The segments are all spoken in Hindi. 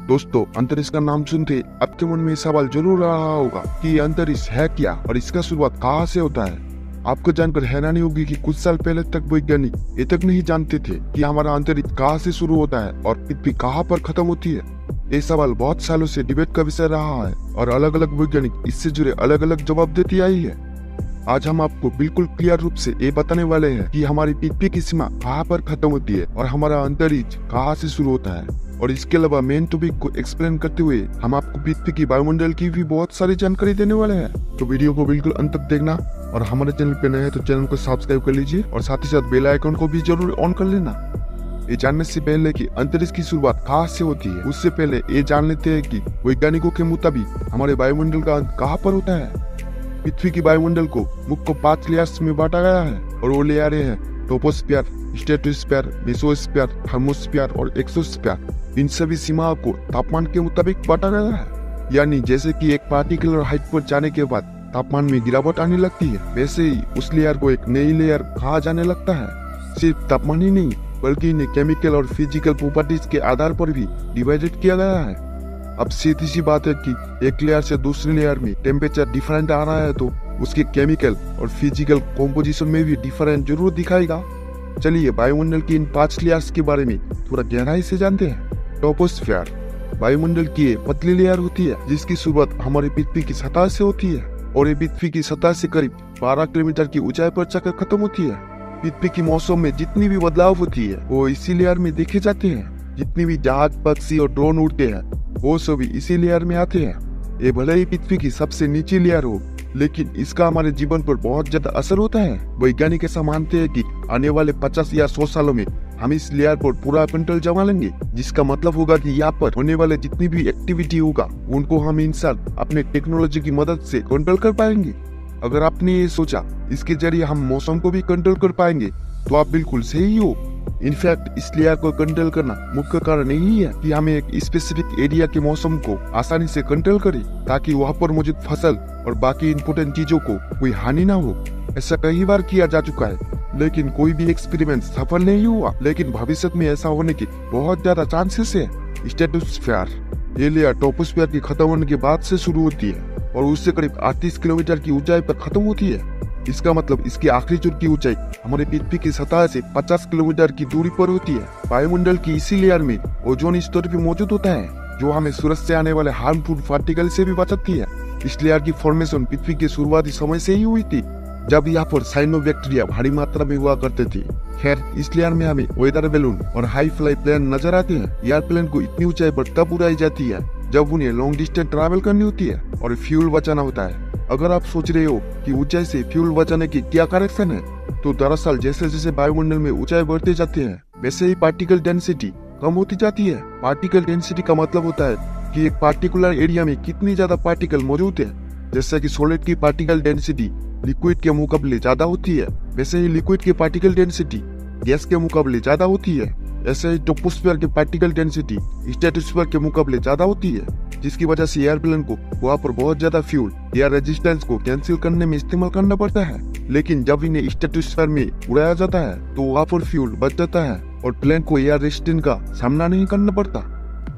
दोस्तों, अंतरिक्ष का नाम सुनते आपके मन में सवाल जरूर रहा होगा कि अंतरिक्ष है क्या और इसका शुरुआत कहाँ से होता है। आपको जानकर हैरानी होगी कि कुछ साल पहले तक वैज्ञानिक ये तक नहीं जानते थे कि हमारा अंतरिक्ष कहाँ से शुरू होता है और पृथ्वी कहाँ पर खत्म होती है। ये सवाल बहुत सालों से डिबेट का विषय रहा है और अलग अलग वैज्ञानिक इससे जुड़े अलग अलग जवाब देती आई है। आज हम आपको बिल्कुल क्लियर रूप से ये बताने वाले हैं कि हमारी पृथ्वी की सीमा कहाँ पर खत्म होती है और हमारा अंतरिक्ष कहाँ से शुरू होता है। और इसके अलावा मेन टॉपिक को एक्सप्लेन करते हुए हम आपको पृथ्वी की वायुमंडल की भी बहुत सारी जानकारी देने वाले हैं। तो वीडियो को बिल्कुल अंत तक देखना और हमारे चैनल पे नए हैं तो चैनल को सब्सक्राइब कर लीजिए और साथ ही साथ बेल आइकन को भी जरूर ऑन कर लेना। ये जानने से पहले कि अंतरिक्ष की शुरुआत कहाँ से होती है, उससे पहले ये जान लेते हैं कि वैज्ञानिकों के मुताबिक हमारे वायुमंडल का अंत कहाँ पर होता है। पृथ्वी की वायुमंडल को मुख्य 5 लेयर्स में बांटा गया है और वो लेयर हैं ट्रोपोस्फीयर, स्ट्रेटोस्फीयर, मेसोस्फीयर, थर्मोस्फीयर और एक्सोस्फीयर। इन सभी सीमाओं को तापमान के मुताबिक बांटा गया है। यानी जैसे कि एक पार्टिकुलर हाइट पर जाने के बाद तापमान में गिरावट आने लगती है, वैसे ही उस लेयर को एक नई लेयर कहा जाने लगता है। सिर्फ तापमान ही नहीं बल्कि इन्हें केमिकल और फिजिकल प्रॉपर्टीज के आधार पर भी डिवाइडेड किया गया है। अब सीधी सी बात है कि एक लेयर से दूसरी लेयर में टेम्परेचर डिफरेंट आ रहा है तो उसके केमिकल और फिजिकल कॉम्पोजिशन में भी डिफरेंट जरूर दिखाएगा। चलिए वायुमंडल की इन 5 लेयर्स के बारे में थोड़ा गहराई से जानते हैं। ट्रोपोस्फीयर वायुमंडल की एक पतली लेयर होती है जिसकी शुरुआत हमारी पृथ्वी की सतह से होती है और ये पृथ्वी की सतह से करीब 12 किलोमीटर की ऊंचाई पर जाकर खत्म होती है। पृथ्वी की मौसम में जितनी भी बदलाव होती है वो इसी लेयर में देखे जाते हैं। जितनी भी जहाज, पक्षी और ड्रोन उड़ते हैं वो सभी इसी लेयर में आते हैं। ये भले ही पृथ्वी की सबसे नीची लेयर हो लेकिन इसका हमारे जीवन पर बहुत ज्यादा असर होता है। वैज्ञानिक ऐसा मानते हैं कि आने वाले 50 या 100 सालों में हम इस लेयर पर पूरा कंट्रोल जमा लेंगे, जिसका मतलब होगा कि यहाँ पर होने वाले जितनी भी एक्टिविटी होगा उनको हम इंसान अपने टेक्नोलॉजी की मदद से कंट्रोल कर पाएंगे। अगर आपने ये सोचा इसके जरिए हम मौसम को भी कंट्रोल कर पाएंगे तो आप बिल्कुल सही हो। इनफैक्ट इस लेयर को कंट्रोल करना मुख्य कारण यही है कि हमें एक स्पेसिफिक एरिया के मौसम को आसानी से कंट्रोल करें ताकि वहाँ पर मौजूद फसल और बाकी इम्पोर्टेंट चीजों को कोई हानि ना हो। ऐसा कई बार किया जा चुका है लेकिन कोई भी एक्सपेरिमेंट सफल नहीं हुआ, लेकिन भविष्य में ऐसा होने की बहुत ज्यादा चांसेस है। स्ट्रेटोस्फीयर ये लेयर ट्रोपोस्फीयर की खत्म होने के बाद से शुरू होती है और उससे करीब 38 किलोमीटर की ऊंचाई पर खत्म होती है। इसका मतलब इसकी आखिरी चोट की ऊंचाई हमारी पृथ्वी की सतह से 50 किलोमीटर की दूरी पर होती है। वायुमंडल की इसी लेयर में ओजोन स्तर भी मौजूद होता है जो हमें सूरज से आने वाले हार्मफुल पार्टिकल से भी बचाती है। इस लेयर की फॉर्मेशन पृथ्वी के शुरुआती समय से ही हुई थी जब यहाँ पर साइनोबैक्टीरिया भारी मात्रा में हुआ करते थे। खैर इस लेयर में हमें वेदर बैलून और हाई फ्लाई प्लेन नजर आते हैं। एयरप्लेन को इतनी ऊंचाई पर तब उड़ाई जाती है जब उन्हें लॉन्ग डिस्टेंस ट्रैवल करनी होती है और फ्यूल बचाना होता है। अगर आप सोच रहे हो कि ऊंचाई से फ्यूल बचाने की क्या कनेक्शन है, तो दरअसल जैसे जैसे वायुमंडल में ऊंचाई बढ़ते जाते हैं वैसे ही पार्टिकल डेंसिटी कम होती जाती है। पार्टिकल डेंसिटी का मतलब होता है कि एक पार्टिकुलर एरिया में कितनी ज्यादा पार्टिकल मौजूद है। जैसे कि सॉलिड की पार्टिकल डेंसिटी लिक्विड के मुकाबले ज्यादा होती है, वैसे ही लिक्विड की पार्टिकल डेंसिटी गैस के मुकाबले ज्यादा होती है। ऐसे ही ट्रोपोस्फीयर की पार्टिकल डेंसिटी स्ट्रेटोस्फीयर के मुकाबले ज्यादा होती है, जिसकी वजह से एयरप्लेन को वहाँ पर बहुत ज्यादा फ्यूल या रेजिस्टेंस को कैंसिल करने में इस्तेमाल करना पड़ता है। लेकिन जब इन्हें स्ट्रेटोस्फीयर में उड़ाया जाता है तो वहाँ पर फ्यूल बच जाता है और प्लेन को एयर रेजिस्टेंस का सामना नहीं करना पड़ता।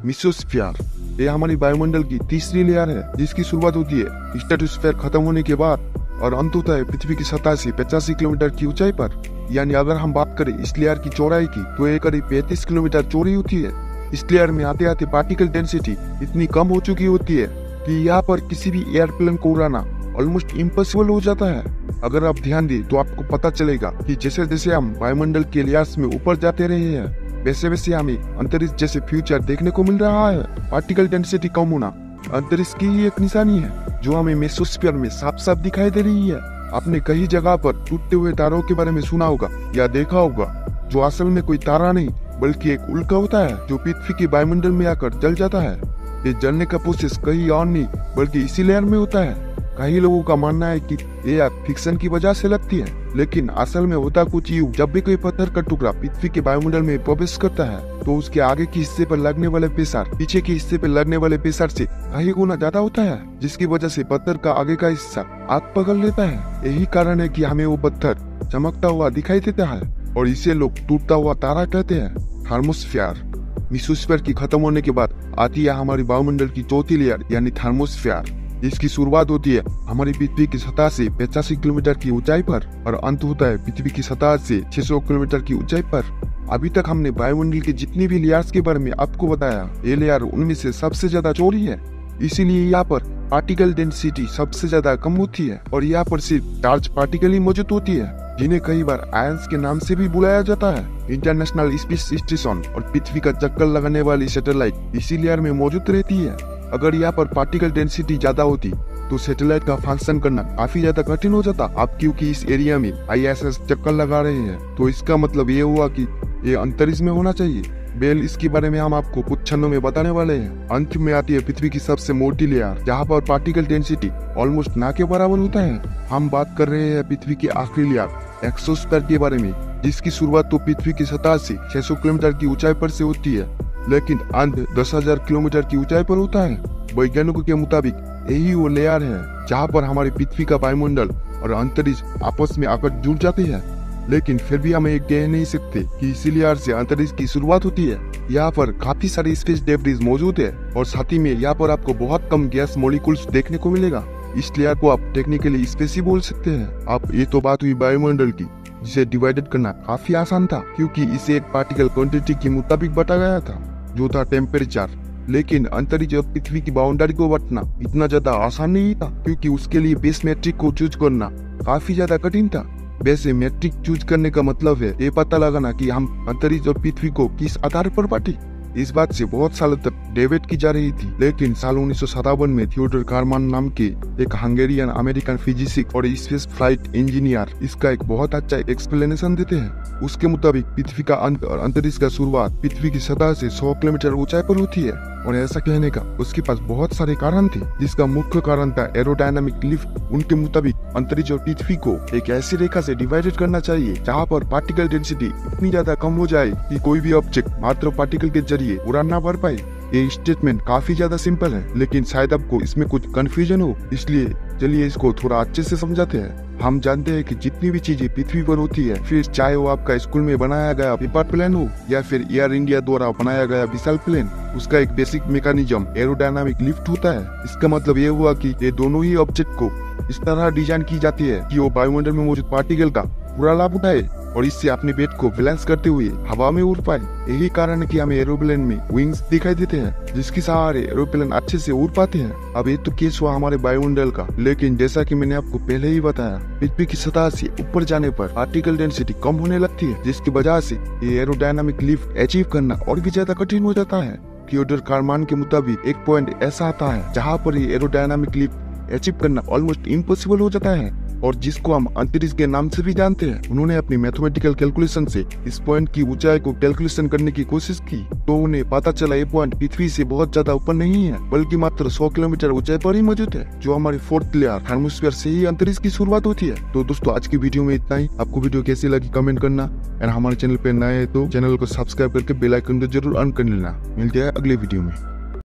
मेसोस्फीयर ये हमारी वायुमंडल की तीसरी लेयर है जिसकी शुरुआत होती है स्ट्रेटोस्फीयर खत्म होने के बाद और अंत होता है पृथ्वी की सतह से 85 किलोमीटर की ऊंचाई पर। यानी अगर हम बात करें इस लेयर की चौड़ाई की तो ये करीब 35 किलोमीटर चौड़ी होती है। इस लेयर में आते आते पार्टिकल डेंसिटी इतनी कम हो चुकी होती है कि यहाँ पर किसी भी एयरप्लेन को उड़ाना ऑलमोस्ट इम्पॉसिबल हो जाता है। अगर आप ध्यान दें तो आपको पता चलेगा कि जैसे जैसे हम वायुमंडल के लेयर्स में ऊपर जाते रहे हैं वैसे वैसे हमें अंतरिक्ष जैसे फ्यूचर देखने को मिल रहा है। पार्टिकल डेंसिटी कम होना अंतरिक्ष की ही एक निशानी है जो हमें मेसोस्फीयर में साफ साफ दिखाई दे रही है। आपने कई जगह पर टूटते हुए तारों के बारे में सुना होगा या देखा होगा, जो असल में कोई तारा नहीं बल्कि एक उल्का होता है जो पृथ्वी के वायुमंडल में आकर जल जाता है। ये जलने का प्रोसेस कहीं और नहीं बल्कि इसी लेयर में होता है। कई लोगों का मानना है कि ये फिक्शन की वजह से लगती है, लेकिन असल में होता कुछ यूं। जब भी कोई पत्थर का टुकड़ा पृथ्वी के वायुमंडल में प्रवेश करता है तो उसके आगे के हिस्से पर लगने वाले प्रेशर पीछे के हिस्से पर लगने वाले प्रेशर से कई गुना ज्यादा होता है, जिसकी वजह से पत्थर का आगे का हिस्सा आग पकड़ लेता है। यही कारण है कि हमें वो पत्थर चमकता हुआ दिखाई देता है और इसे लोग टूटता हुआ तारा कहते हैं। थर्मोस्फीयर मेसोस्फीयर की खत्म होने के बाद आती है हमारी वायुमंडल की चौथी लेयर यानी थर्मोस्फीयर। इसकी शुरुआत होती है हमारी पृथ्वी की सतह से 85 किलोमीटर की ऊंचाई पर और अंत होता है पृथ्वी की सतह से 600 किलोमीटर की ऊंचाई पर। अभी तक हमने वायुमंडल के जितनी भी लेयर्स के बारे में आपको बताया, ये लेयर उनमें से सबसे ज्यादा चौड़ी है, इसीलिए यहाँ पर पार्टिकल डेंसिटी सबसे ज्यादा कम होती है और यहाँ पर सिर्फ चार्ज पार्टिकल ही मौजूद होती है, जिन्हें कई बार आयंस के नाम से भी बुलाया जाता है। इंटरनेशनल स्पेस स्टेशन और पृथ्वी का चक्कर लगाने वाली सैटेलाइट इसी लेयर में मौजूद रहती है। अगर यहाँ पर पार्टिकल डेंसिटी ज्यादा होती तो सैटेलाइट का फंक्शन करना काफी ज्यादा कठिन हो जाता। अब क्योंकि इस एरिया में ISS चक्कर लगा रहे हैं तो इसका मतलब ये हुआ कि ये अंतरिक्ष में होना चाहिए। बेल इसके बारे में हम आपको कुछ क्षणों में बताने वाले हैं। अंत में आती है पृथ्वी की सबसे मोटी लेयर, जहाँ पर पार्टिकल डेंसिटी ऑलमोस्ट ना के बराबर होता है। हम बात कर रहे हैं पृथ्वी की आखिरी लेयर एक्सोस्फीयर के बारे में, जिसकी शुरुआत तो पृथ्वी की सतह से 600 किलोमीटर की ऊंचाई पर से होती है, लेकिन अंत 10,000 किलोमीटर की ऊंचाई पर होता है। वैज्ञानिकों के मुताबिक यही वो लेयर है जहाँ पर हमारी पृथ्वी का वायुमंडल और अंतरिक्ष आपस में आकर जुड़ जाते हैं। लेकिन फिर भी हम ये कह नहीं सकते कि इसी लेयर से अंतरिक्ष की शुरुआत होती है। यहाँ पर काफी सारे स्पेस डेब्रिस मौजूद है और साथ ही में यहाँ पर आपको बहुत कम गैस मॉलिक्यूल्स देखने को मिलेगा। इस लेयर को आप टेक्निकली स्पेस ही बोल सकते हैं। अब ये तो बात हुई वायुमंडल की, जिसे डिवाइडेड करना काफी आसान था क्योंकि इसे एक पार्टिकल क्वांटिटी के मुताबिक बांटा गया था, जो था टेम्परेचर। लेकिन अंतरिक्ष और पृथ्वी की बाउंड्री को बांटना इतना ज्यादा आसान नहीं था, क्योंकि उसके लिए बेस मैट्रिक को चूज करना काफी ज्यादा कठिन था। वैसे मैट्रिक चूज करने का मतलब है ये पता लगाना कि हम अंतरिक्ष और पृथ्वी को किस आधार पर बांटे। इस बात से बहुत सालों तक डिबेट की जा रही थी, लेकिन साल 1957 में थियोडोर कारमान नाम के एक हंगेरियन अमेरिकन फिजिसिस्ट और स्पेस फ्लाइट इंजीनियर इसका एक बहुत अच्छा एक्सप्लेनेशन देते हैं। उसके मुताबिक पृथ्वी का अंत और अंतरिक्ष का शुरुआत पृथ्वी की सतह से 100 किलोमीटर ऊंचाई पर होती है, और ऐसा कहने का उसके पास बहुत सारे कारण थे, जिसका मुख्य कारण था एरोडायनामिक लिफ्ट। उनके मुताबिक अंतरिक्ष और पृथ्वी को एक ऐसी रेखा से डिवाइडेड करना चाहिए जहाँ पर पार्टिकल डेंसिटी इतनी ज्यादा कम हो जाए कि कोई भी ऑब्जेक्ट मात्र पार्टिकल के जरिए उड़ान ना भर पाए। ये स्टेटमेंट काफी ज्यादा सिंपल है, लेकिन शायद आपको इसमें कुछ कंफ्यूजन हो, इसलिए चलिए इसको थोड़ा अच्छे से समझाते हैं। हम जानते हैं कि जितनी भी चीजें पृथ्वी पर होती है, फिर चाहे वो आपका स्कूल में बनाया गया पेपर प्लेन हो या फिर एयर इंडिया द्वारा बनाया गया विशाल प्लेन, उसका एक बेसिक मैकेनिज्म एरोडायनामिक लिफ्ट होता है। इसका मतलब ये हुआ कि ये दोनों ही ऑब्जेक्ट को इस तरह डिजाइन की जाती है कि वो वायुमंडल में मौजूद पार्टिकल का पूरा लाभ उठाए और इससे अपने वेट को बैलेंस करते हुए हवा में उड़ पाए। यही कारण है कि हमें एरोप्लेन में विंग्स दिखाई देते हैं, जिसके सहारे एरोप्लेन अच्छे से उड़ पाते हैं। अब ये तो केस हुआ हमारे वायुमंडल का, लेकिन जैसा कि मैंने आपको पहले ही बताया, पृथ्वी की सतह से ऊपर जाने पर पार्टिकल डेंसिटी कम होने लगती है, जिसकी वजह से ये एरोडायनामिक लिफ्ट अचीव करना और भी ज्यादा कठिन हो जाता है। थियोडोर कारमान के मुताबिक एक पॉइंट ऐसा आता है जहाँ पर ये एरोडायनामिक लिफ्ट अचीव करना ऑलमोस्ट इम्पॉसिबल हो जाता है, और जिसको हम अंतरिक्ष के नाम से भी जानते हैं। उन्होंने अपनी मैथमेटिकल कैलकुलेशन से इस पॉइंट की ऊंचाई को कैलकुलेशन करने की कोशिश की, तो उन्हें पता चला ये पॉइंट पृथ्वी से बहुत ज्यादा ऊपर नहीं है, बल्कि मात्र 100 किलोमीटर ऊंचाई पर ही मौजूद है, जो हमारी फोर्थ लेयर थर्मोस्फीयर से ही अंतरिक्ष की शुरुआत होती है। तो दोस्तों, आज की वीडियो में इतना ही। आपको वीडियो कैसी लगी कमेंट करना, और हमारे चैनल पे नए हैं तो चैनल को सब्सक्राइब करके बेल आइकन को जरूर ऑन कर लेना। मिलते हैं अगले वीडियो में।